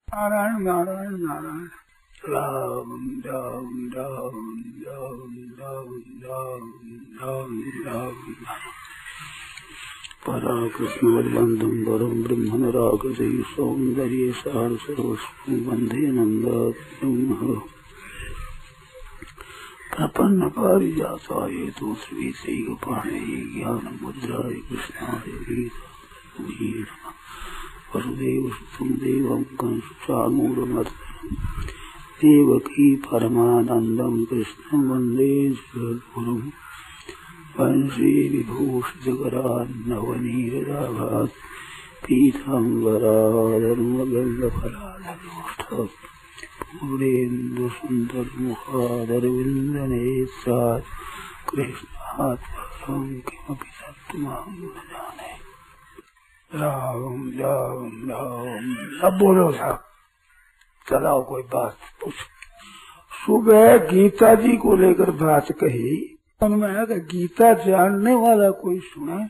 नारायण नारायण नारायण राम राम राम राम राम राम राम राम परा कृष्ण बंधुम परम ब्रह्मण रागजय सौंदर्य सार सर्वस्व वंदे नंद प्रपन्न पारिजाताय तोत्रवीसे गोपाणे ज्ञान मुद्राय कृष्णाय गीताय वसुदेव सुतं देवं कंसचाणूरमर्दनं देवकी परमानन्दं कृष्णं वन्दे जगद्गुरुं वंशी विभूषितकरान्नवनीरदाभात् पीताम्बराधर्मगन्धफलाधरोष्ठं पूर्णेन्दुसुन्दरमुखादरविन्दनेत्रात् कृष्णात् परं किमपि तत्त्वमहं न जाने। राम राम राम। अब बोलो साहब, चलाओ कोई बात पूछ। सुबह गीता जी को लेकर बात कही, उनमें है कि गीता जानने वाला कोई सुने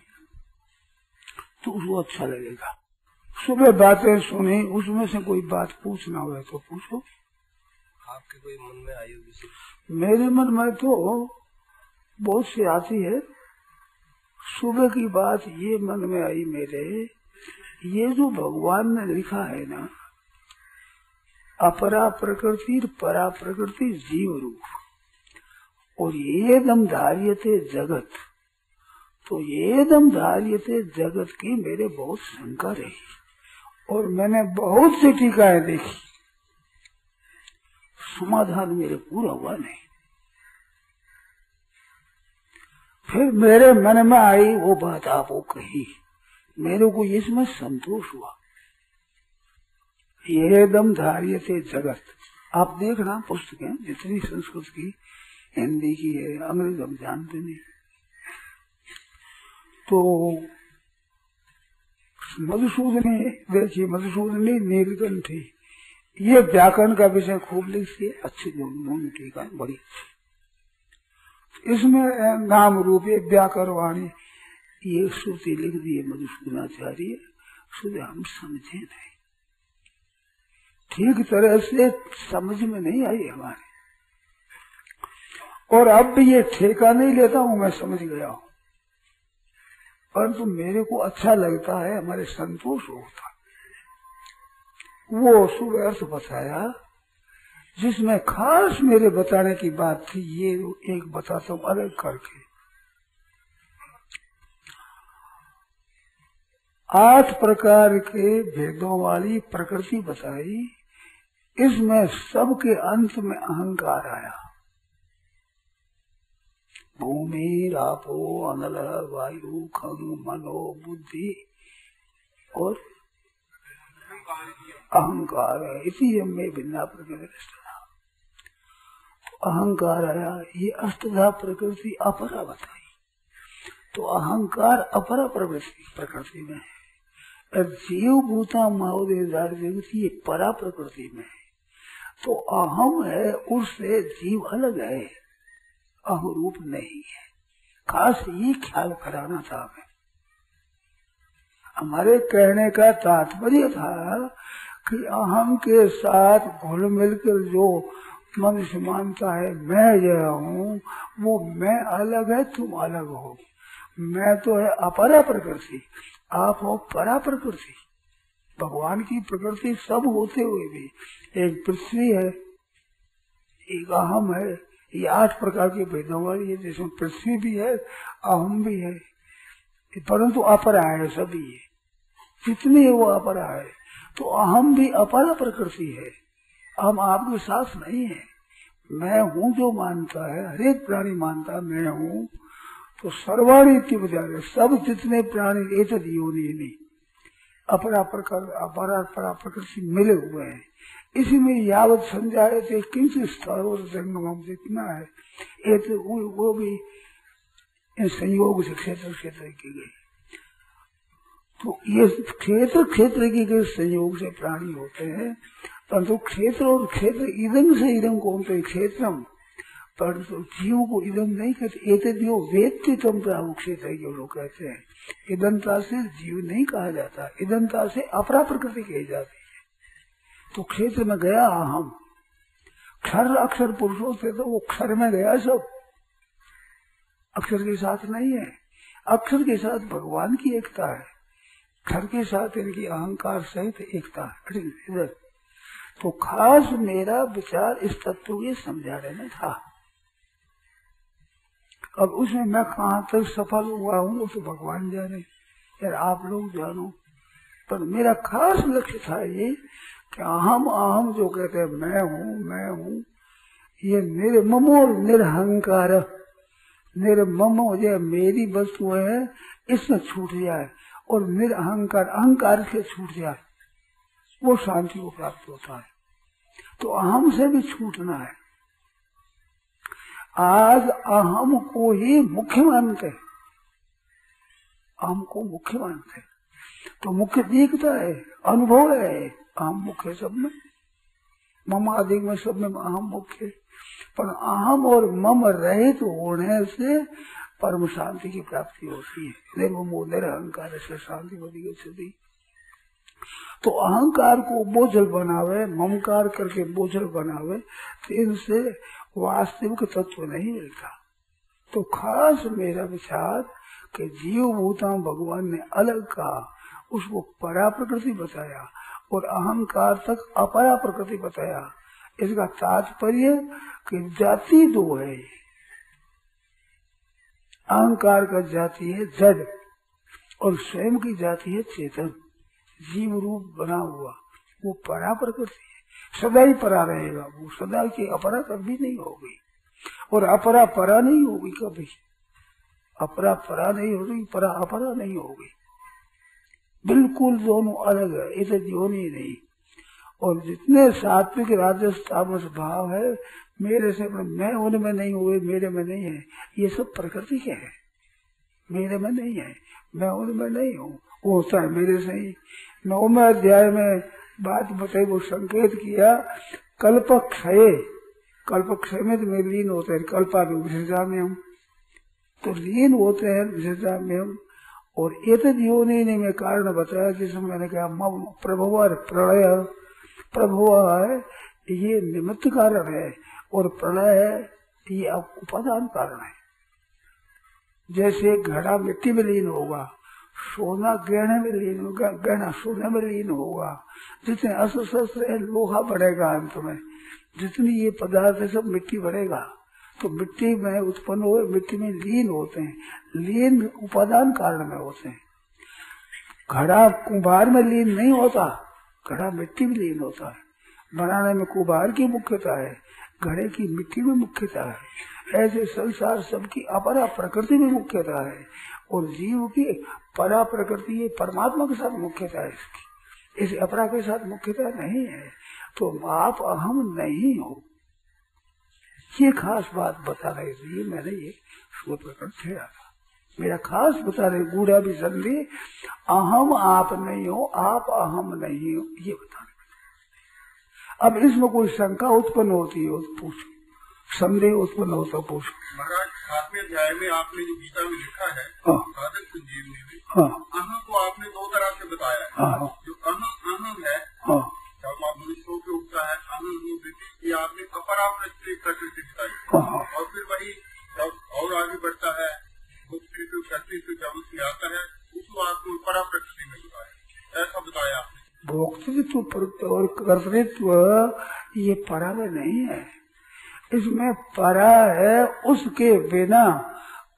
तो उसको अच्छा लगेगा। सुबह बातें सुनी, उसमें से कोई बात पूछना हो तो पूछो। आपके कोई मन में आई होगी? मेरे मन में तो बहुत सी आती है। सुबह की बात ये मन में आई मेरे, ये जो भगवान ने लिखा है ना, अपरा प्रकृति परा प्रकृति जीव रूप, और ये दम धार्यते जगत, तो ये दम धार्यते जगत की मेरे बहुत शंका रही और मैंने बहुत सी टीकाएं देखी, समाधान मेरे पूरा हुआ नहीं। फिर मेरे मन में आई वो बात आपको कही, मेरे को इसमें संतोष हुआ। ये दम धार्यते जगत, आप देखना पुस्तकें जितनी संस्कृत की हिंदी की है, अंग्रेज हम जानते नहीं, तो मधुसूदनी देखिए, मधुसूदनी नीलकंठी, ये व्याकरण का विषय खूब लिखती है, अच्छी दोनों टीका बड़ी अच्छी। इसमें नाम रूप व्याकरवाणी ये श्रुति लिख दी है मधुसूदनाचार्य, शुद्ध हम समझे नहीं, ठीक तरह से समझ में नहीं आई हमारे, और अब भी ये ठेका नहीं लेता हूँ, मैं समझ गया हूँ, परंतु मेरे को अच्छा लगता है, हमारे संतोष होता। वो शुभ अर्थ बताया जिसमें खास मेरे बताने की बात थी, ये एक बताता हूँ अलग करके। 8 प्रकार के भेदों वाली प्रकृति बताई, इसमें सबके अंत में अहंकार आया। भूमि रापो अनल वायु खम मनो बुद्धि और अहंकार है, इसी में भिन्ना प्रकृति। अहंकार आया, ये अष्टधा प्रकृति अपरा बताई, तो अहंकार अपरा प्रकृति में है, जीव भूता माओदेदार जगत ये परा प्रकृति में है। तो अहम है, उससे जीव अलग है, अहम रूप नहीं है। खास ये ख्याल कराना था हमें। हमारे कहने का तात्पर्य था कि अहम के साथ घुल मिलकर जो मनुष्य मानता है मैं यह हूँ, वो मैं अलग है, तुम अलग हो। मैं तो है अपरा प्रकृति, आप हो परा प्रकृति। भगवान की प्रकृति सब होते हुए भी एक पृथ्वी है, एक अहम है, ये 8 प्रकार के भेदों वाली है, जिसमें पृथ्वी भी है, अहम भी है, परंतु अपरा है सभी है, जितनी है वो अपरा है। तो अहम भी अपरा प्रकृति है, हम आपके साथ नहीं है। मैं हूँ जो मानता है, हरेक प्राणी मानता है मैं हूँ, तो सर्वाणी बजाय सब जितने प्राणी एक योनि अपरा प्रकृति मिले हुए हैं। इसी में यावत समझाए थे किंचित स्थरों जंगम जितना है, वो भी संयोग से क्षेत्र की गई। तो ये क्षेत्र की गई संयोग से प्राणी होते हैं, परंतु क्षेत्र और क्षेत्र इदम से इदम कौन तो क्षेत्रम, परंतु जीव को इदम नहीं कहते। एतद्यो वेत्ति तम प्राहु क्षेत्र जो लोग कहते हैं, इदंता से जीव नहीं कहा जाता, इदंता से अपरा प्रकृति कही जाती है। तो क्षेत्र में गया अहम। क्षर अक्षर पुरुषों से तो वो क्षर में गया सब, अक्षर के साथ नहीं है। अक्षर के साथ भगवान की एकता है, क्षर के साथ इनकी अहंकार सहित एकता है इधर। तो खास मेरा विचार इस तत्व के समझाने में था। अब उसमें मैं कहाँ तक सफल हुआ हूँ वो तो भगवान जाने, यार आप लोग जानो। पर मेरा खास लक्ष्य था ये कि अहम जो कहते हैं मैं हूँ, ये निर्मम और निरहंकार, निर्मम जो मेरी वस्तु है इसमें छूट जाए और निरहंकार अहंकार से छूट जाए, वो शांति को प्राप्त होता है। तो अहम से भी छूटना है। आज अहम को ही मुख्य मानते, अहम को मुख्य मानते, तो मुख्य दिखता है, अनुभव है अहम मुख्य सब में, मम आदि में सब में अहम मुख्य। पर अहम और मम रहित होने से परम शांति की प्राप्ति होती है। निर्ममो निरहंकार से शांति बदी गति। तो अहंकार को बोझल बनावे, ममकार करके बोझल बनावे, तो इनसे वास्तविक तत्व नहीं मिलता। तो खास मेरा विचार कि जीव भूता भगवान ने अलग कहा, उसको परा प्रकृति बताया और अहंकार तक अपरा प्रकृति बताया। इसका तात्पर्य कि जाति दो है, अहंकार का जाति है जड़ और स्वयं की जाति है चेतन, जीव रूप बना हुआ, वो परा प्रकृति है, सदा ही परा रहेगा, वो सदा की अपरा कभी नहीं होगी और अपरा परा नहीं होगी कभी, अपरा परा नहीं होगी, परा अपरा नहीं होगी, बिल्कुल दोनों अलग है, इसे जोनी नहीं। और जितने सात्विक राजस तामस भाव है मेरे से, मैं उनमें नहीं हुए, मेरे में नहीं है, ये सब प्रकृति के है, मेरे में नहीं है, मैं उनमें नहीं हूँ, वो होता है मेरे से ही। 9वें अध्याय में बात बताई, वो संकेत किया कल्पक्षय, कल्पक्षय में तो लीन होते हैं, कल्पा में विसर्जा में हम तो लीन होते हैं विसर्जा में हम। और एतद योनि में कारण बताया जिसमें मैंने कहा मम प्रभुव प्रलय, प्रभुव है ये निमित्त कारण है और प्रलय है ये उपादान कारण है। जैसे घड़ा मिट्टी में लीन होगा, सोना गहने में लीन होगा, गहना सोने में लीन होगा, जितने अस्त्र शस्त्र है लोहा बढ़ेगा, अंत में जितनी ये पदार्थ है सब मिट्टी बढ़ेगा। तो मिट्टी में उत्पन्न हुए मिट्टी में लीन होते हैं, लीन उपादान कारण में होते हैं। घड़ा कुम्हार में लीन नहीं होता, घड़ा मिट्टी में लीन होता है। बनाने में कुम्हार की मुख्यता है, घड़े की मिट्टी में मुख्यता है। ऐसे संसार सबकी अपरा प्रकृति में मुख्यता है और जीव की परा प्रकृति परमात्मा के साथ मुख्यता है इसकी, इस अपरा के साथ मुख्यता नहीं है। तो आप अहम नहीं हो, ये खास बात बता रहे थे। मैंने ये सूत्र प्रकट किया था, मेरा खास बता रहे गूढ़ा भी संधि, अहम आप नहीं हो, आप अहम नहीं हो, ये बता रहे। अब इसमें कोई शंका उत्पन्न होती हो तो पूछो, संदेह उत्पन्न होता पूछो। महाराज 7वें अध्याय में आपने जो गीता में लिखा है साधक संजीवनी में, अहम को आपने दो तरह से बताया है। जो अहम है जब आप मनुष्यों के उठता है अहम, ये आपने अपरा प्रकृति बताई, और फिर वही जब और आगे बढ़ता है कर्तृत्व जब उसमें आता है उसको आपको परा प्रकृति में बताया, ऐसा बताया आपने। भोक्तृत्व और कर्तृत्व ये परा में नहीं है, इसमें परा है, उसके बिना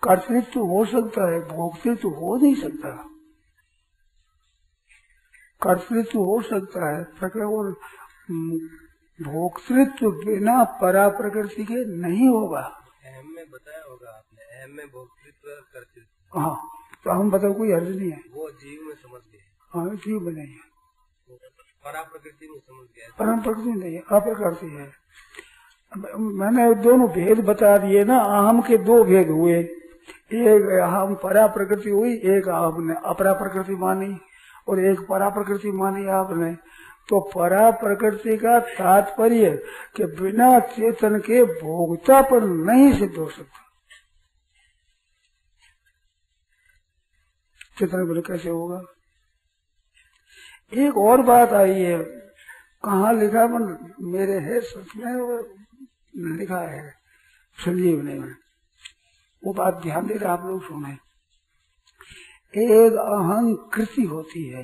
कर्तृत्व हो सकता है, भोक्तृत्व हो नहीं सकता। कर्तृत्व हो सकता है प्रकृति और भोक्तृत्व बिना परा प्रकृति के नहीं होगा। अहम में बताया होगा आपने, अहम में भोक्तृत्व कर्तृत्व। हाँ, तो हम बताओ कोई अर्ज नहीं है, वो जीव में समझ गए। हाँ जीव में नहीं है, परा प्रकृति में समझ गए, परम प्रकृति नहीं है, अप्रकृति है। मैंने दोनों भेद बता दिए ना, अहम के दो भेद हुए, एक अहम परा प्रकृति हुई, एक आपने अपरा प्रकृति मानी और एक परा प्रकृति मानी आपने। तो परा प्रकृति का तात्पर्य कि बिना चेतन के भोगता पर नहीं सिद्ध हो सकता। चेतन बिना कैसे होगा? एक और बात आई है, कहाँ लिखा है? मेरे है सच में लिखा है संजीवनी में। वो बात ध्यान दे आप लोग सुने। एक अहं कृति होती है,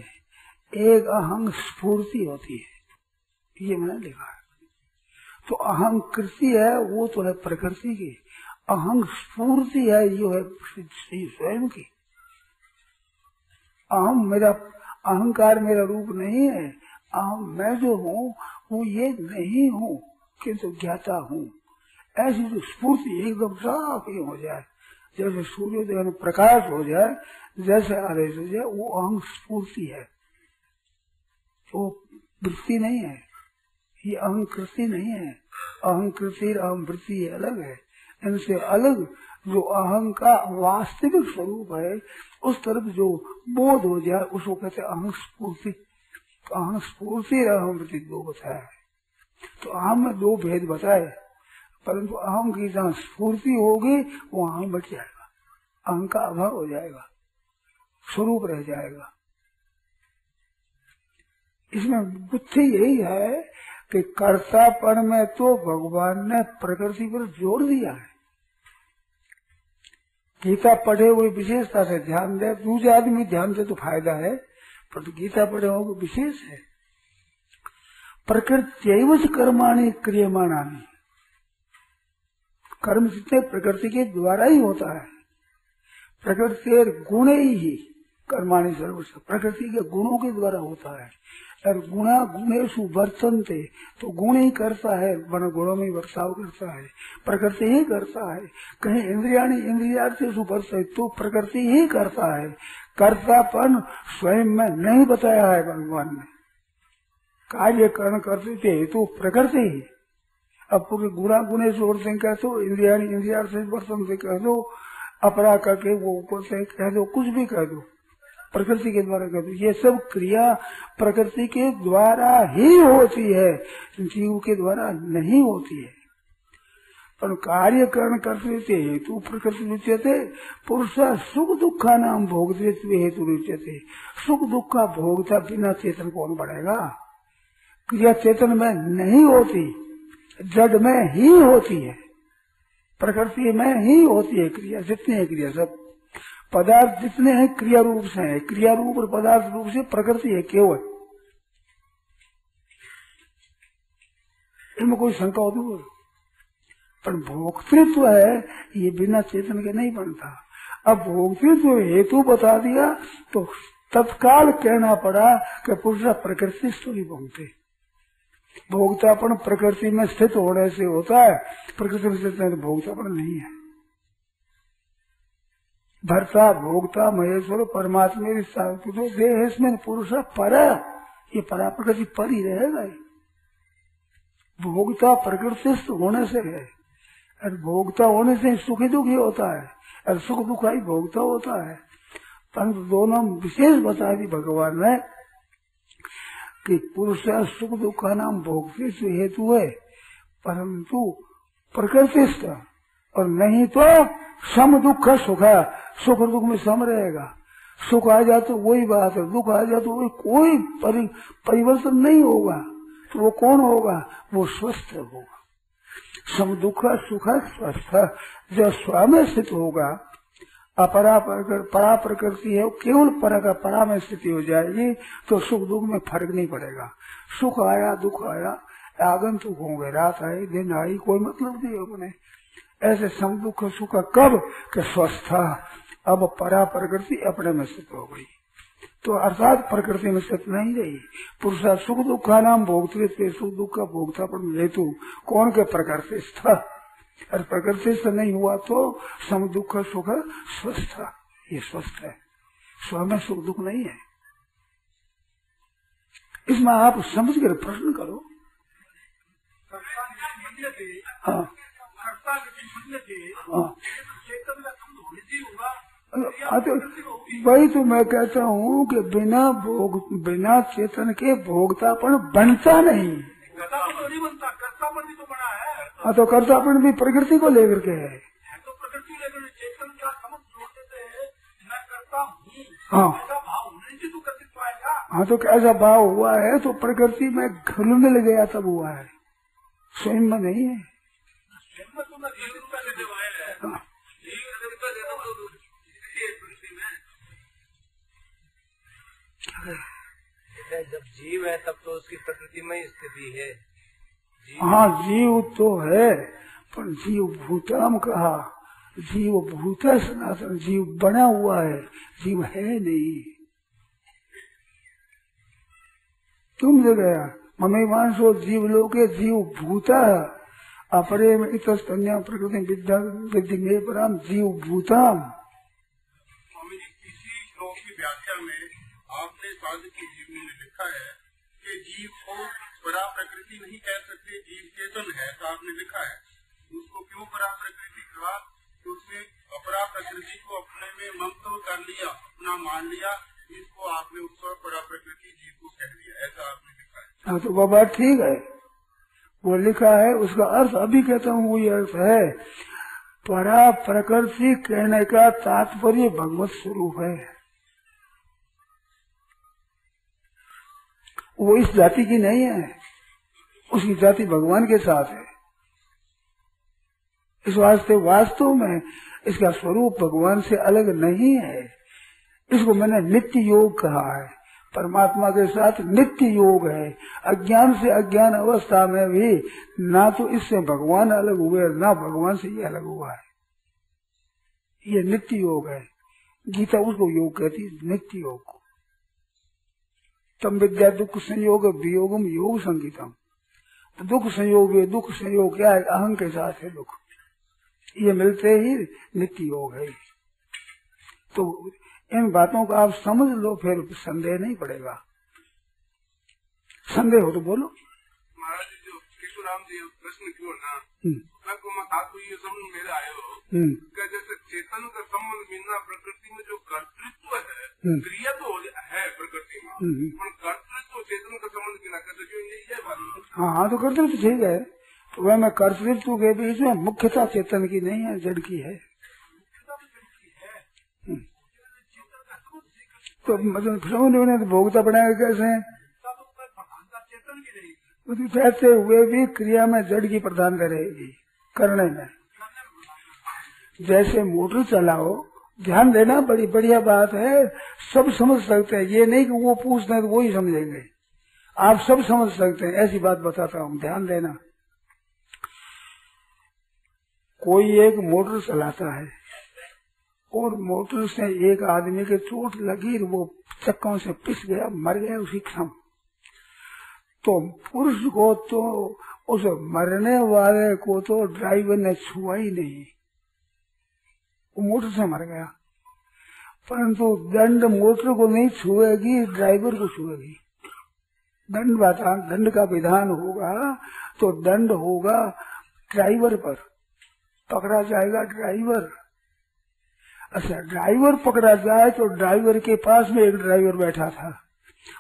एक अहं स्फूर्ति होती है, ये मैंने लिखा है। तो अहं कृति है वो तो है प्रकृति की, अहं स्फूर्ति है जो है स्वयं की। अहम मेरा अहंकार मेरा रूप नहीं है, अहम मैं जो हूँ वो ये नहीं हूँ किंतु ज्ञाता हूँ। ऐसी जो स्फूर्ति एकदम साफ ही हो जाए, जैसे सूर्योदय में प्रकाश हो जाए, जैसे आदेश हो जाए, वो अहम स्फूर्ति है, वो वृत्ति नहीं है, ये अहंकृति नहीं है। अहंकृति और अहम वृत्ति अलग है। इनसे अलग जो अहं का वास्तविक स्वरूप है, उस तरफ जो बोध हो जाए उसको कहते हैं अहं स्फूर्ति। तो अहं स्फूर्ति और अहम वृत्ति दो बताया है। तो अहम में दो भेद बताए, परंतु अहम की जहाँ स्फूर्ति होगी वो अहम बच जाएगा, अहं का अभाव हो जाएगा, स्वरूप रह जाएगा। इसमें बुद्धि यही है कि कर्तापन में तो भगवान ने प्रकृति पर जोर दिया है। गीता पढ़े हुए विशेषता से ध्यान दे, दूसरे आदमी ध्यान दे तो फायदा है, पर तो गीता पढ़े हुए विशेष है। प्रकृत्यैव कर्माणि क्रियमाणानि, कर्म जितने प्रकृति के द्वारा ही होता है। प्रकृति गुण ही कर्माणि सर्वस्व, प्रकृति के गुणों के द्वारा होता है। और गुणा गुणेषु वर्तन्ते, तो गुण ही करता है, वन गुणों में वर्ताव करता है, प्रकृति ही करता है। कहीं इंद्रियाणि इंद्रियार्थेषु वर्तते, तो प्रकृति ही करता है। कर्तापन स्वयं में नहीं बताया है भगवान ने। कार्य कर्ण करते थे तो प्रकृति ही। अब पूरे गुणा गुणेषु वर्तन्ते कह दो, इंद्रियाणि इंद्रियार्थेषु वर्तन्ते कह दो, अपरा करके वो ऊपर से कह दो, कुछ भी कह दो, प्रकृति के द्वारा कर दो। ये सब क्रिया प्रकृति के द्वारा ही होती है, जीव के द्वारा नहीं होती है। पर कार्य कर्ण करते थे हेतु प्रकृति रुच्यते, पुरुष सुख दुखा नाम भोगते हेतु रुच्यते। सुख दुख का भोगता बिना चेतन कौन बढ़ेगा? क्रिया चेतन में नहीं होती, जड़ में ही होती है, प्रकृति में ही होती है क्रिया। जितनी है क्रिया सब पदार्थ जितने हैं क्रिया रूप से है, क्रिया रूप और पदार्थ रूप से प्रकृति है केवल। इनमें कोई शंका होती, पर भोक्तृत्व है ये बिना चेतन के नहीं बनता। अब भोक्तृत्व हेतु बता दिया तो तत्काल कहना पड़ा कि पुरुष प्रकृति से ही भोगते। भोक्तापन प्रकृति में स्थित होने से होता है, प्रकृति में स्थित नहीं तो भोक्तापन नहीं है। भर्ता भोक्ता महेश्वर परमात्मा तो देह इसमें पुरुष पर, ये परा प्रकृति पर ही रहेगा। भोक्ता प्रकृति होने से है, और भोक्ता होने से सुखी दुखी होता है, और सुख दुख ही भोक्ता होता है। परंतु दोनों विशेष बता दी भगवान ने कि पुरुष सुख दुख का नाम भोक्ति से हेतु है, परंतु प्रकृतिस्थ, और नहीं तो सम दुख सुख, सुख दुख में सम रहेगा। सुख आ जाए तो वही बात है, दुख आ जाए तो वही, कोई परिवर्तन नहीं होगा। तो वो कौन होगा? वो स्वस्थ होगा। सम दुख सुख स्वस्थ जो स्वयं स्थित होगा। अपरा परा प्रकृति है, केवल परा का परा में स्थिति हो जाएगी तो सुख दुख में फर्क नहीं पड़ेगा। सुख आया दुख आया, आगंतुक होंगे, रात आई दिन आई, कोई मतलब नहीं अपने। ऐसे सम दुख सुख कब के स्वस्थ, अब परा प्रकृति अपने में स्थित हो गई, तो अर्थात प्रकृति में स्थित नहीं रही। पुरुषा सुख दुख का नाम भोक्तृत्व, सुख दुख का भोक्तापन हेतु कौन के प्रकृति स्थ, और प्रकृति से नहीं हुआ तो सम दुख सुख स्वस्थ, ये स्वस्थ है, स्वयं सुख दुख नहीं है। इसमें आप समझ कर प्रश्न करो। हाँ हाँ, तो वही तो मैं कहता हूँ कि बिना चेतन के भोक्तापन बनता नहीं। नहीं बनता, कर्तापन भी तो बना है। हाँ, तो कर्तापन भी प्रकृति को लेकर के है, तो प्रकृति लेकर चेतन का समझ जोड़ देते हैं, मैं करता हूँ, हाँ भाव होने से तो कर्तृत्व आएगा। हाँ तो कैसा भाव हुआ है तो प्रकृति में घुल मिल गया तब हुआ है, स्वयं में नहीं है। जब जीव है तब तो उसकी प्रकृति में स्थिति है। हाँ जीव तो है, पर जीव भूतम कहा, जीव भूत सनातन, जीव बना हुआ है, जीव है नहीं। तुम जो गया ममे वांसो जीव लोके जीव भूता अपरे में इतस्तन्या प्रकृति विद्या विद्धि में पराम जीव भूतम। स्वामी जी इसी श्लोक की व्याख्या में आपने साधक की जीवनी में लिखा है कि जीव को परा प्रकृति नहीं कह सकते, जीव चेतन है, तो आपने लिखा है। उसको क्यों परा प्रकृति कहा? तो उसने अपरा प्रकृति को अपने में ममत्व कर लिया, अपना मान लिया, इसको आपने उसको परा प्रकृति जीव को कह दिया, ऐसा आपने लिखा है। हाँ तो वो बात ठीक है, वो लिखा है, उसका अर्थ अभी कहता हूँ वही अर्थ है। परा प्रकृति कहने का तात्पर्य भगवत स्वरूप है, वो इस जाति की नहीं है, उसकी जाति भगवान के साथ है। इस वास्ते वास्तव में इसका स्वरूप भगवान से अलग नहीं है। इसको मैंने नित्य योग कहा है, परमात्मा के साथ नित्य योग है। अज्ञान से अज्ञान अवस्था में भी ना तो इससे भगवान अलग हुए, ना भगवान से ये अलग हुआ है, ये नित्य योग है। गीता उसको योग कहती है, नित्य योग को। तम विद्या दुख संयोग वियोगम योग संगीतम। तो दुख संयोग है, दुख संयोग क्या है? अहं के साथ है दुख, ये मिलते ही नित्य योग है। तो इन बातों को आप समझ लो, फिर संदेह नहीं पड़ेगा। संदेह हो तो बोलो। महाराज जी जो किशोराम जी प्रश्न क्यों ना आपको ये समझ मेरे आए हो जैसे चेतन का संबंध बिना प्रकृति में जो कर्तृत्व है, क्रिया तो है प्रकृति में, पर कर्तृत्व चेतन का संबंध बिना कर्तृत्व ये बात। हाँ तो कर्तृत्व ठीक है, तो वह मैं कर्तृत्व के बीच में मुख्यता चेतन की नहीं है, जड़ की है। तो मतलब समझ तो भोगता पड़ेगा कैसे? कहते हुए भी क्रिया में जड़ की प्रधानता रहेगी करने में। जैसे मोटर चलाओ, ध्यान देना, बड़ी बढ़िया बात है, सब समझ सकते हैं, ये नहीं कि वो पूछते हैं तो वो ही समझेंगे, आप सब समझ सकते हैं, ऐसी बात बताता हूँ, ध्यान देना। कोई एक मोटर चलाता है और मोटर से एक आदमी के चोट लगी, वो चक्कों से पिस गया, मर गया उसी क्षण। तो पुरुष को तो, उस मरने वाले को तो ड्राइवर ने छुआ ही नहीं, वो मोटर से मर गया। परंतु दंड मोटर को नहीं छुएगी, ड्राइवर को छुएगी। दंड का विधान होगा तो दंड होगा ड्राइवर पर, पकड़ा जाएगा ड्राइवर। अच्छा, ड्राइवर पकड़ा जाए तो ड्राइवर के पास में एक ड्राइवर बैठा था,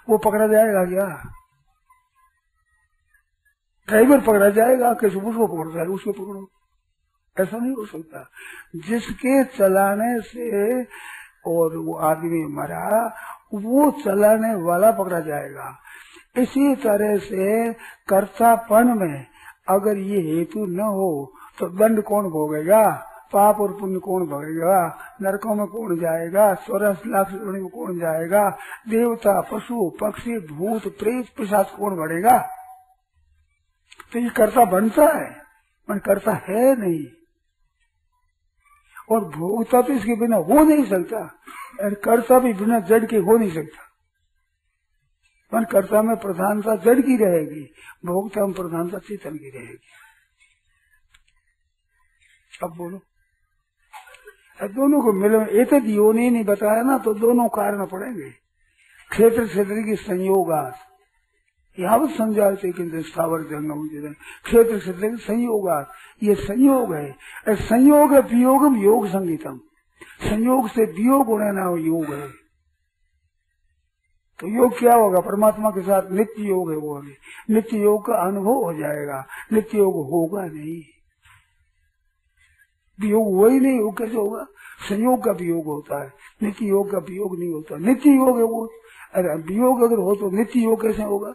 वो पकड़ा जाएगा क्या? ड्राइवर पकड़ा जाएगा कि उसको पकड़ जाएगा, उसको पकड़ो, ऐसा नहीं हो सकता। जिसके चलाने से और वो आदमी मरा, वो चलाने वाला पकड़ा जाएगा। इसी तरह से कर्तापन में अगर ये हेतु न हो तो दंड कौन भोगेगा? पाप और पुण्य कौन भोगेगा? नरकों में कौन जाएगा? 84 लाख में कौन जाएगा? देवता, पशु, पक्षी, भूत, प्रेत, पिशाच कौन बढ़ेगा? तो ये कर्ता बनता है, पर कर्ता है नहीं, और भोगता तो इसके बिना हो नहीं सकता, और कर्ता भी बिना जड़ के हो नहीं सकता। पर कर्ता में प्रधानता जड़ की रहेगी, भोगता में प्रधानता चेतन की रहेगी। अब बोलो, दोनों को मिले एक योनि नहीं बताया ना, तो दोनों कारण पड़ेंगे। क्षेत्र क्षेत्र की संयोगात यावत समझाते किंतु स्थावर जंगम, क्षेत्र क्षेत्र की संयोगात, ये संयोग है। संयोग है वियोगम योग संगीतम, संयोग से वियोग होना ना योग है। तो योग क्या होगा? परमात्मा के साथ नित्य योग है, वो नित्य योग का अनुभव हो जाएगा, नित्य योग होगा नहीं, वियोग हुआ ही नहीं, वो कैसे होगा? संयोग का वियोग होता है, नित्य योग का वियोग नहीं होता। नित्य योग है वो, अरे वियोग अगर हो तो नित्य योग कैसे होगा?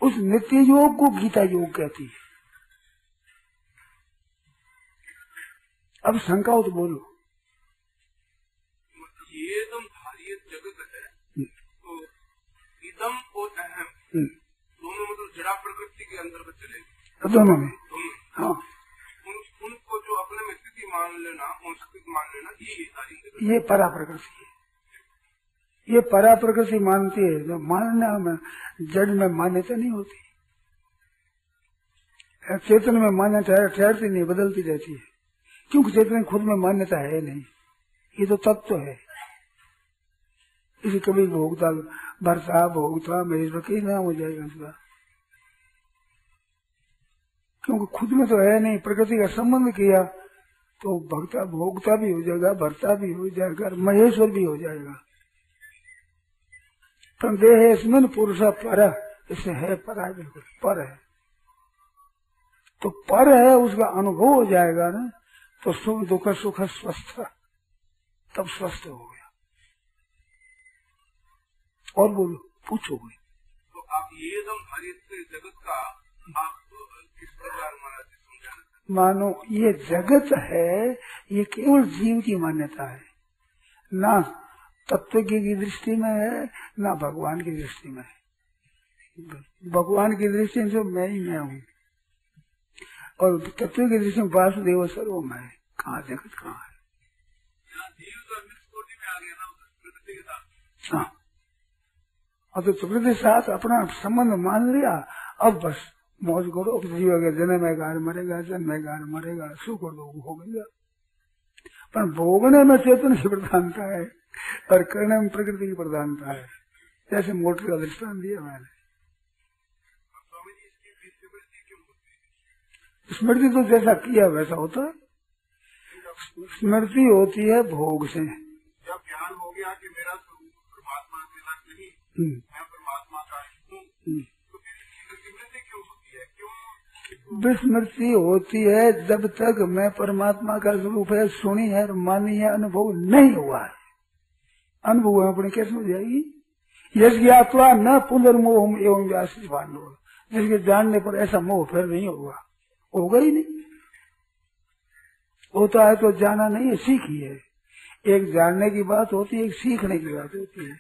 उस नित्य योग को गीता योग कहती है। अब शंका हो तो बोलो। ये एकदम भारी जगत है, तो इदम और अहम दोनों मतलब जड़ा प्रकृति के अंतर्गत चलेंगे दोनों में। हाँ, उनको जो अपने में स्थिति मान लेना, स्थिति मान लेना, ये परा प्रकृति है। ये परा प्रकृति मानती है। जो मानना में जड़ में मान्यता नहीं होती, चेतन में मान्यता ठहरती नहीं, बदलती रहती है, क्योंकि चेतन खुद में मान्यता है नहीं। ये तो तत्व है। इसे कभी भोगता भरता भोगता महेश्वर कई नाम हो जाएगा उसका, क्योंकि खुद में तो है नहीं। प्रकृति का संबंध किया तो भक्ता भोगता भी हो जाएगा, भरता भी हो जाएगा, महेश्वर भी हो जाएगा। पर देह इसमें पुरुष पर, इससे है पर है, बिल्कुल पर है। तो पर है, उसका अनुभव हो जाएगा ना, तो सुख दुख सुख स्वस्थ, तब स्वस्थ हो गया। और बोलो, पूछो कोई। तो आप ये एकदम हर जगत का आप किस प्रकार मानो ये जगत है, ये केवल जीव की मान्यता है, ना तत्व की दृष्टि में है, ना भगवान की दृष्टि में है। भगवान की दृष्टि से मैं ही मैं हूँ, और तत्व की दृष्टि में वासुदेव सर्वम है। कहाँ जगत कहाँ है? हाँ, अब तो प्रकृति के साथ अपना संबंध मान लिया, अब बस मौज करो। अब जीव अगर जन्मेगा मरेगा, जन्मेगा मरेगा, सुख और दुख हो गया। पर भोगने में चेतन की प्रधानता है और करने में प्रकृति की प्रधानता है। जैसे मोटर का दृष्टांत दिया मैंने। स्मृति तो जैसा किया वैसा होता है। स्मृति होती है भोग से। जब ज्ञान हो गया कि मेरा स्वरूप परमात्मा के साथ नहीं, मैं परमात्मा का हूँ, तो फिर स्मृति क्यों होती है? क्यों विस्मृति होती है? जब तक मैं परमात्मा का स्वरूप है, सुनी है, मानी है, अनुभव नहीं हुआ है। अनुभव अपने कैसे हो जाएगी? यश ज्ञात्वा न पुनर्मोह एवं व्यास भांडव, जिसके जानने पर ऐसा मोह फिर नहीं होगा ही नहीं। होता है तो जाना नहीं है, सीखी है। एक जानने की बात होती है, एक सीखने की बात होती है।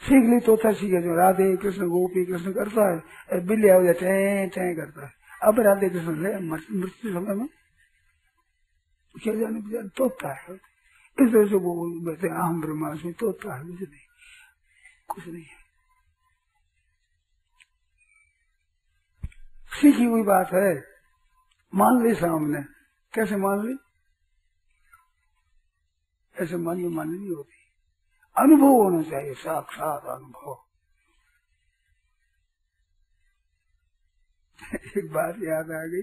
सीख ली तो था सीखे, जो राधे कृष्ण गोपी कृष्ण करता है, बिल्ली हो जाए टै करता है। अब राधे कृष्ण मृत्यु समय में क्या जाने तोता है। इस तरह से वो कहते हैं अहम ब्रह्मास्मि, तोता है, मुझे नहीं, कुछ नहीं है। सीखी हुई बात है, मान ली सामने। कैसे मान ली? ऐसे मन में माननी नहीं होती, अनुभव होना चाहिए, साक्षात अनुभव। एक बात याद आ गई,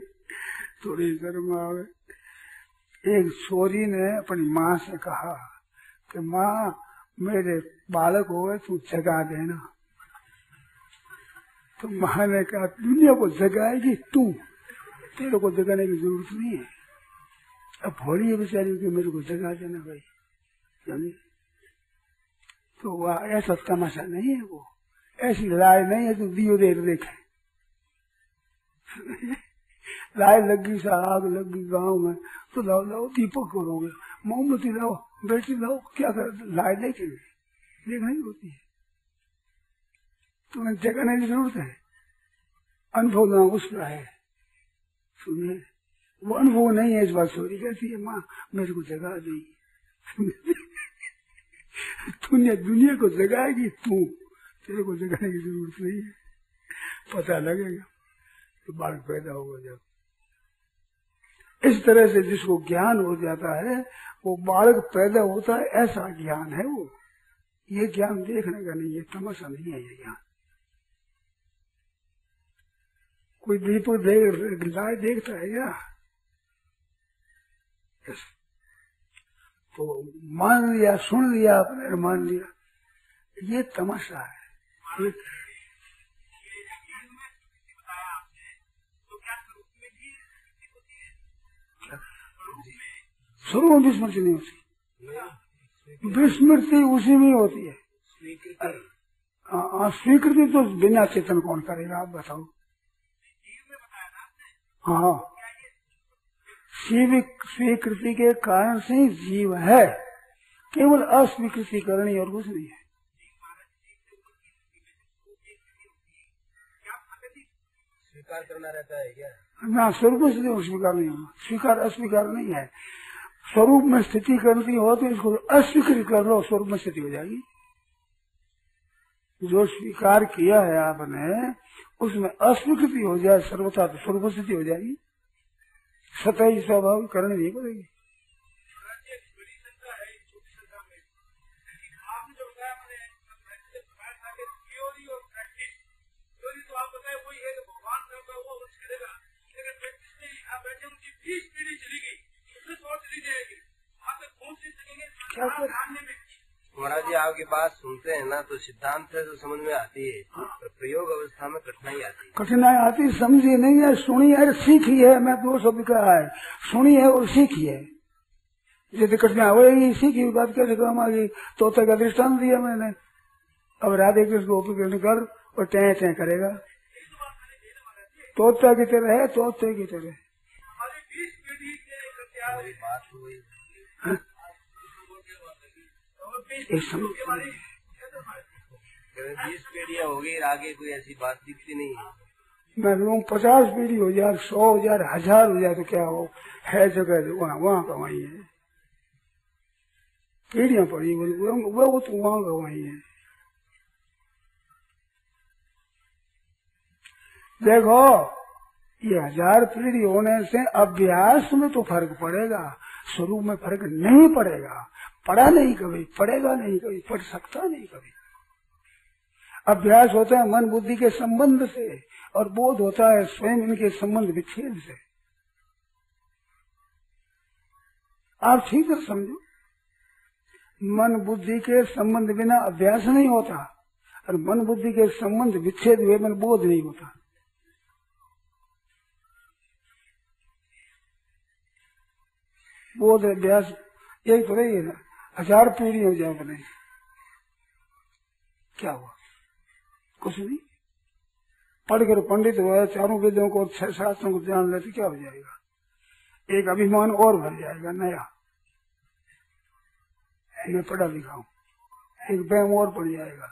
थोड़ी शर्म आ गई। एक छोरी ने अपनी माँ से कहा कि माँ, मेरे बालक हो गए, तू जगा देना। तो माँ ने कहा, दुनिया को जगाएगी तू, तेरे को जगाने की जरूरत नहीं है। अब भोली है बेचारी कि मेरे को जगा देना भाई, जानी। तो वह ऐसा तमाशा नहीं है, वो ऐसी लाए नहीं है। तो दियो देर देखे लाए लगी सा, आग लगी गांव में, तो लाओ लाओ दीपक करोगे, मोमबत्ती लाओ, बैटरी लाओ, क्या कर लाए देखेंगे, देखना ही होती है। तुम्हें जगाने की जरूरत है, अनुभव ना उसका है। सुनिए, वो अनुभव नहीं है। इस बात सॉरी कहती है, माँ मेरे को जगा देगी। दुनिया को जगाएगी तू, तेरे को जगाने की जरूरत नहीं है। पता लगेगा तो बालक पैदा होगा जब। इस तरह से जिसको ज्ञान हो जाता है, वो बालक पैदा होता है, ऐसा ज्ञान है वो। ये ज्ञान देखने का नहीं है, तमाशा नहीं है ये ज्ञान। कोई दीपक लाए देखता है क्या? तो मान लिया, सुन लिया, अपने मान लिया, ये तमाशा है। शुरू में विस्मृति नहीं होती, विस्मृति उसी में होती है। हाँ, स्वीकृति तो बिना चेतन कौन करेगा, आप बताओ। हाँ, स्वीकृति के कारण से ही जीव है, केवल अस्वीकृति करनी और कुछ नहीं है। स्वीकार करना रहता है क्या? ना, स्वरूप में स्वीकार नहीं होगा, स्वीकार अस्वीकार नहीं है। स्वरूप में स्थिति करनी हो तो इसको अस्वीकृत कर लो, स्वरूप में स्थिति हो जाएगी। जो स्वीकार किया है आपने उसमें अस्वीकृति हो जाए सर्वथा तो स्वरूप स्थिति हो जाएगी, सतही स्वभाव करनी नहीं पड़ेगी। क्या कर महाराज जी आपकी बात सुनते हैं ना तो सिद्धांत से तो समझ में आती है, पर प्रयोग अवस्था में कठिनाई आती है। कठिनाई आती समझी नहीं है, सुनी है, सीखी है। मैं दो शब्द कहा है, सुनी है और सीखी है। यदि कठिनाई होगी सीखी हुई बात कैसे काम आ गई? तोते का दृष्टांत दिया मैंने, अब राधे कृष्ण गोपी कृष्ण कर और टह टह करेगा, तोता की तरह है, तोते की तरह। बीस पीढ़ियाँ हो गई, आगे कोई ऐसी बात दिखती नहीं है। मैं लूँ 50 पीढ़ी हो जाए, 100 हो जाए, 1000 हो जाए तो क्या हो, है जगह वहाँ का वही है। पीढ़ियाँ पड़ी वो तो वहाँ का वही है। देखो, ये 1000 पीढ़ी होने से अभ्यास में तो फर्क पड़ेगा, स्वरूप में फर्क नहीं पड़ेगा। पढ़ा नहीं कभी, पढ़ेगा नहीं कभी, पढ़ सकता नहीं कभी। अभ्यास होता है मन बुद्धि के संबंध से और बोध होता है स्वयं इनके संबंध विच्छेद से। आप ठीक से समझो, मन बुद्धि के संबंध बिना अभ्यास नहीं होता और मन बुद्धि के संबंध विच्छेद हुए बिना बोध नहीं होता। बोध अभ्यास यही तो रही है ना। 1000 पीढ़ी हो जाए बने, क्या हुआ? कुछ नहीं। पढ़कर पंडित हुआ, चारों वेदों को 6 शास्त्रों को जान लेते क्या हो जाएगा? एक अभिमान और भर जाएगा नया, मैं पढ़ा लिखा हूँ, एक बैम और पड़ जाएगा।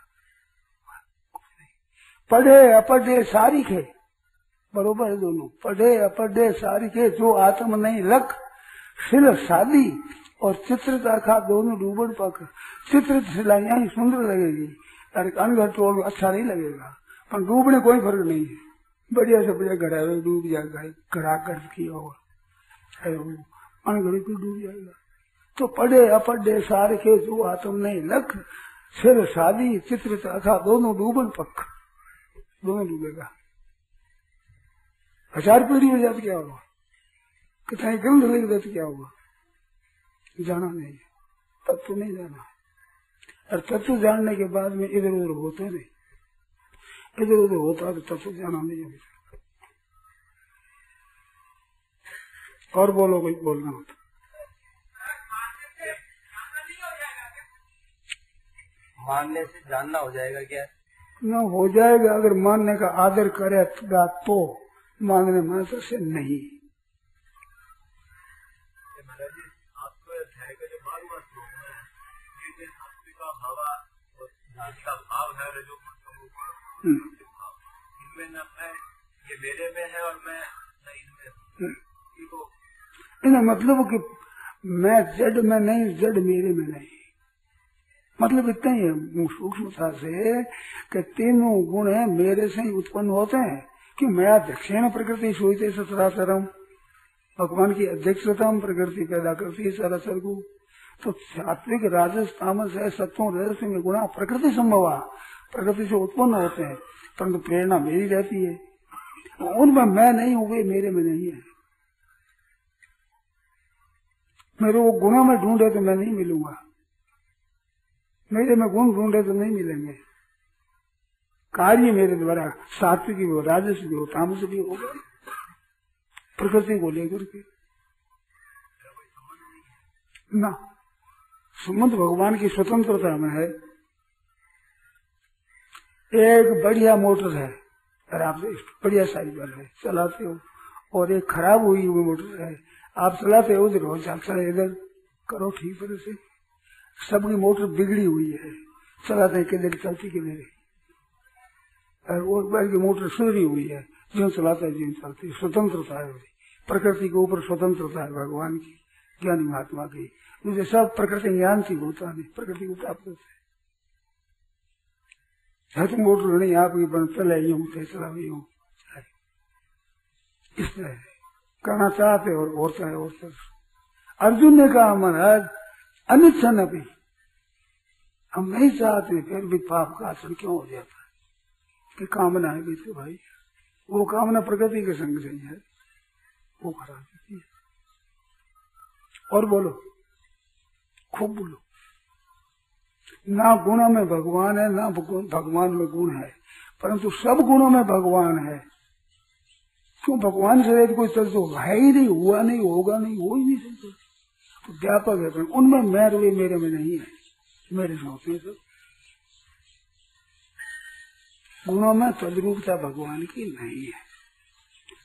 पढ़े अपढ़े सारिखे, बरोबर है दोनों। पढ़े अपढ़े सारिखे, जो आत्म नहीं लख सिल शादी और चित्र खा दोनों डूबड़ पक। चित्र सिलाइया ही सुंदर लगेगी, अनघट तो अच्छा नहीं लगेगा, पर डूबने कोई फर्क नहीं है। बढ़िया से बढ़िया घड़ा डूब जाएगा, घड़ा कर किया और अनघड़ी को डूब जाएगा। तो पढ़े अपढ़े सारे के, जो आत्म नहीं लख सिर शादी चित्र था दोनों डूबन पक, दोनों डूबेगा। 1000 पीढ़ी हो जाती क्या होगा? कितना ग्रंथ लिख देते क्या होगा? जाना नहीं, तत्व नहीं जाना। और तत्व जानने के बाद में इधर उधर होते नहीं, इधर उधर होता तो तत्व जाना नहीं अभी। और बोलो, कोई बोलना होता। मानने से जानना हो जाएगा क्या? न हो जाएगा, अगर मानने का आदर करेगा तो, मानने मात्र से नहीं। इनमें न मैं, ये मेरे में है और मैं इन्हें मतलब कि मैं जड़ में नहीं, जड़ मेरे में नहीं। मतलब इतना ही है सूक्ष्मता से कि तीनों गुण है मेरे से ही उत्पन्न होते हैं। कि मैं अध्यक्षेण प्रकृति सोचते सचराचरम, भगवान की अध्यक्षता में प्रकृति पैदा करती है सरासर को। तो सात्विक राजस तामस है, सत्यों रजस में गुणा प्रकृति संभवा, प्रकृति से उत्पन्न होते हैं, परंतु प्रेरणा मेरी रहती है। उनमें मैं नहीं हूँ, वे मेरे में नहीं है। मेरे वो गुणों में ढूंढे तो मैं नहीं मिलूंगा, मेरे में गुण ढूंढे तो नहीं मिलेंगे। कार्य मेरे द्वारा सात्विक भी हो, राजस भी हो, तामस भी होगा, प्रकृति को लेकर के ना। संबंध भगवान की स्वतंत्रता में है। एक बढ़िया मोटर है और आप बढ़िया साइकिल है चलाते हो, और एक खराब हुई हुई मोटर है आप चलाते हो, उधर हो चला इधर करो ठीक तरह से। सबकी मोटर बिगड़ी हुई है, चलाते हैं किधर चलती किधर, और वो की मोटर सुधरी हुई है, जो चलाता है जो चलती है। स्वतंत्रता है, प्रकृति के ऊपर स्वतंत्रता है भगवान की, ज्ञानी महात्मा की। मुझे सब प्रकृति ज्ञान से होता नहीं, प्रकृति को प्राप्त है तो मोटर नहीं आपकी बन चले चला हूँ इस तरह करना चाहते और होता है। और अर्जुन ने कहा महाराज अनिच्छा न भी, हम नहीं चाहते फिर भी पाप का आचरण क्यों हो जाता है कि कामना है भी तो भाई, वो कामना प्रकृति के संग नहीं है, वो खराब देती है। और बोलो, खूब बोलो। ना गुणों में भगवान है ना भगवान में गुण है, परंतु सब गुणों में भगवान है। क्यों भगवान से कोई चल तो है ही नहीं, हुआ नहीं, होगा नहीं, हो ही नहीं सकता, तो व्यापक है। पर उनमें मैं तो मेरे में नहीं है, मेरे से होते सब गुणों में तद्रूपता भगवान की नहीं है।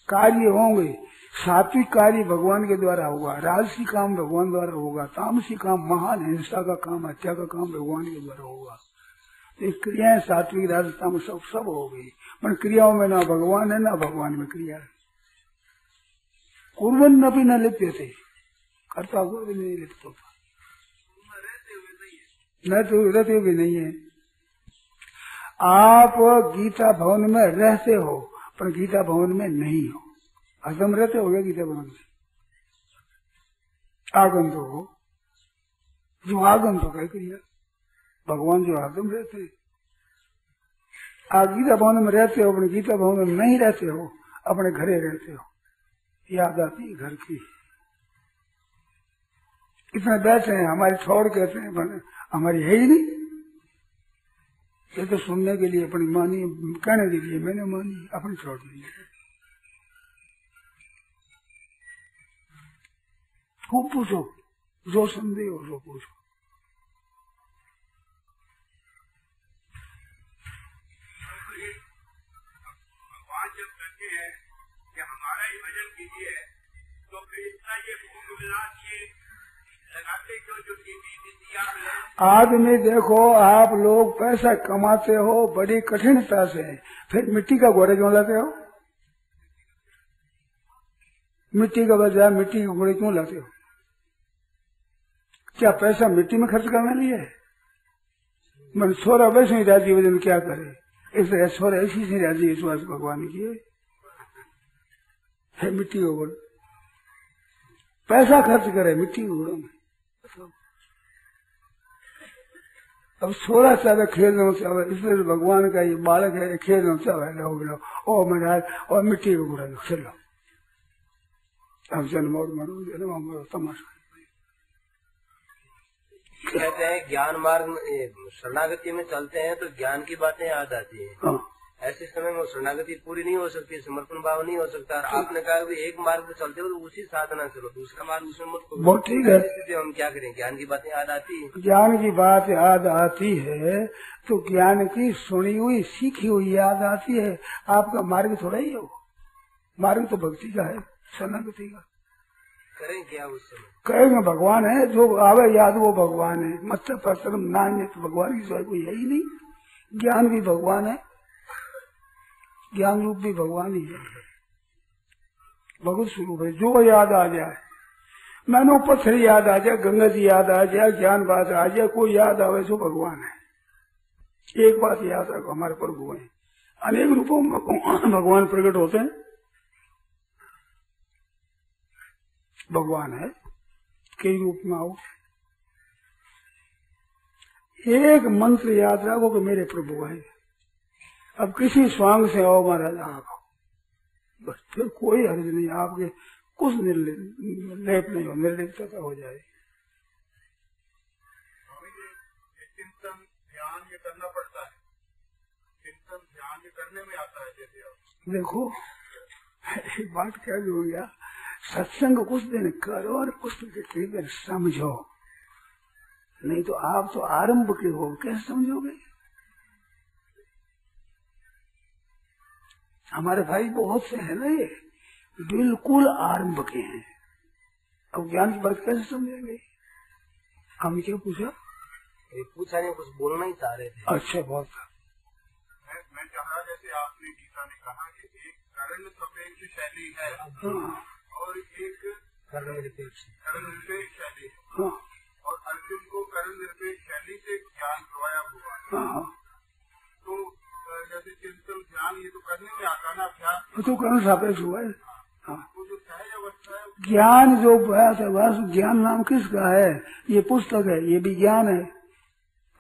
कार्य होंगे, सात्विक कार्य भगवान के द्वारा होगा, राजसी काम भगवान द्वारा होगा, तामसी काम महान हिंसा का काम, हत्या का काम भगवान के द्वारा होगा। तो क्रियाएं सात्विक राजताम सब हो गई, पर क्रियाओं में ना भगवान है ना भगवान में क्रिया है। कुर्बन न भी न लिखते थे, करता हुआ भी नहीं लिखता था, न तो रहते भी नहीं है। आप गीता भवन में रहते हो पर गीता भवन में नहीं हो, हरदम रहते हो गया गीता भवन में, आगंतुक हो, जो आगंतुक है क्रिया, भगवान जो हरदम रहते हैं। आप गीता भवन में रहते हो, अपने गीता भवन में नहीं रहते हो, अपने घरे रहते हो, याद आती है घर की। इतने बैठे हैं हमारी छोड़ कहते हैं, हमारी है ही नहीं, ये तो सुनने के लिए अपनी मानी, कहने के लिए मैंने मानी, अपनी छोड़ दी। खूब पूछो, जो संदेह हो जो पूछो। भगवान जब कहते हैं कि हमारा ही भजन कीजिए, तो फिर इतना ये भोग विलास ये लगाते क्यों जो आदमी देखो, आप लोग पैसा कमाते हो बड़ी कठिनता से, फिर मिट्टी का घोड़े क्यों लाते हो? मिट्टी का बजाय मिट्टी के घोड़े क्यों लाते हो? क्या पैसा मिट्टी में खर्च करने लिए? मन छोरा वैसे ही राजी वजन क्या करे, इसलिए छोरा इसी से राजी विश्वास भगवान की है मिट्टी के घोड़े, पैसा खर्च करे मिट्टी के घोड़ों में। अब छोरा चाहे खेलना चाहे, इसलिए भगवान का ये बालक है, खेलना चाहे ओ महाराज और मिट्टी के घोड़े खेलो, अब जन्म और मरो तमाशा। कहते हैं ज्ञान मार्ग शरणागति में चलते हैं तो ज्ञान की बातें याद आती है। हाँ। ऐसे समय में शरणागति पूरी नहीं हो सकती, समर्पण भाव नहीं हो सकता। आपने कहा कि एक मार्ग में चलते हो तो उसी साधना चलो, दूसरा मार्ग उसमें मत करो। बहुत ठीक है, हम क्या करें? ज्ञान की बातें याद आती है, ज्ञान की बात याद आती है तो ज्ञान की सुनी हुई सीखी हुई याद आती है। आपका मार्ग थोड़ा ही हो, मार्ग तो भक्ति का है, शरणागति का। करें क्या उस समय? कहेंगे भगवान है, जो आवे याद वो भगवान है, मत परम नान्य तो भगवान की सिवाय कोई है ही नहीं। ज्ञान भी भगवान है, ज्ञान रूप भी भगवान ही है, भगवत स्वरूप है। जो याद आ जाए, मैंने पत्थर याद आ जाए, गंगा जी याद आ जाए, ज्ञान बात आ जाए, कोई याद आवे जो भगवान है। एक बात याद रखो, हमारे प्रभु है, अनेक रूपों में भगवान प्रकट होते हैं। भगवान है, कई रूप में आओ, एक मंत्र याद रखो कि मेरे प्रभु है। अब किसी स्वांग से आओ महाराज आओ, बस फिर कोई हर्ज नहीं, आपके कुछ लेप नहीं हो, निर्लिप्तता हो जाए। चिंतन ध्यान ये करना पड़ता है, चिंतन ध्यान ये करने में आता है। जैसे देखो एक बात कह दूंगा, सत्संग कुछ दिन करो और कुछ दिन समझो, नहीं तो आप तो आरंभ के हो, कैसे समझोगे? हमारे भाई बहुत से है ना, ये बिल्कुल आरंभ के हैं। अब ज्ञान की बात कैसे समझेंगे? हम क्या पूछा? पूछा नहीं, कुछ बोलना ही चाह रहे थे। अच्छा, बहुत मैं चाह रहा, जैसे आपने गीता ने कहा कि एक कर्ण सापेक्ष शैली है और एक कर्ण निरपेक्ष शैली है, और अर्जुन को कर्ण निरपेक्ष शैली से ज्ञान करवाया हुआ। तो जैसे चिंतन ध्यान ये तो करने में आता ना, अभ्यास तो कर्ण सापेक्ष हुआ है। वो जो सहज अवस्था है, ज्ञान जो बस ज्ञान नाम किसका है? ये पुस्तक है, ये भी ज्ञान है,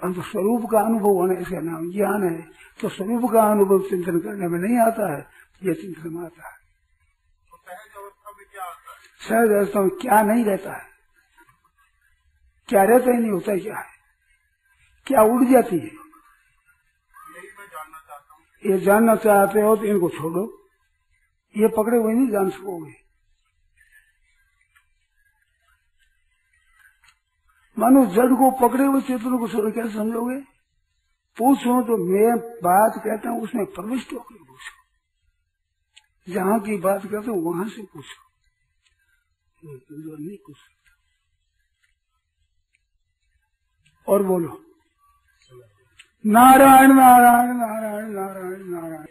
परंतु स्वरूप का अनुभव होने इसका नाम ज्ञान है। तो स्वरूप का अनुभव चिंतन करने में नहीं आता है, ये चिंतन में आता है। तो सहज अवस्था में क्या आता है? सहज अवस्था में क्या नहीं रहता है, क्या रहता ही नहीं होता है, क्या है, क्या उड़ जाती है, यही मैं जानना चाहता हूँ। ये जानना चाहते हो तो इनको छोड़ो, ये पकड़े हुए नहीं जान सकोगे। मानो जड़ को पकड़े हुए चेतन को छोड़ कैसे समझोगे? पूछो तो मैं बात कहता हूँ उसमें प्रविष्ट होकर पूछो, जहाँ की बात कहता हूँ वहां से पूछो, नहीं पूछ। और बोलो नारायण नारायण नारायण नारायण नारायण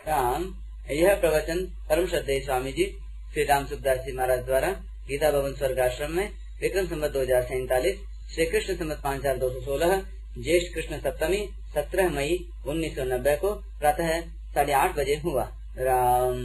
राम। यह प्रवचन परम श्रद्धेय स्वामी जी श्री राम सुखदास जी महाराज द्वारा गीता भवन स्वर्गाश्रम में विक्रम संवत 2047 श्री कृष्ण संवत 5216 ज्येष्ठ कृष्ण सप्तमी 17 मई 1990 को प्रातः 8:30 बजे हुआ। राम।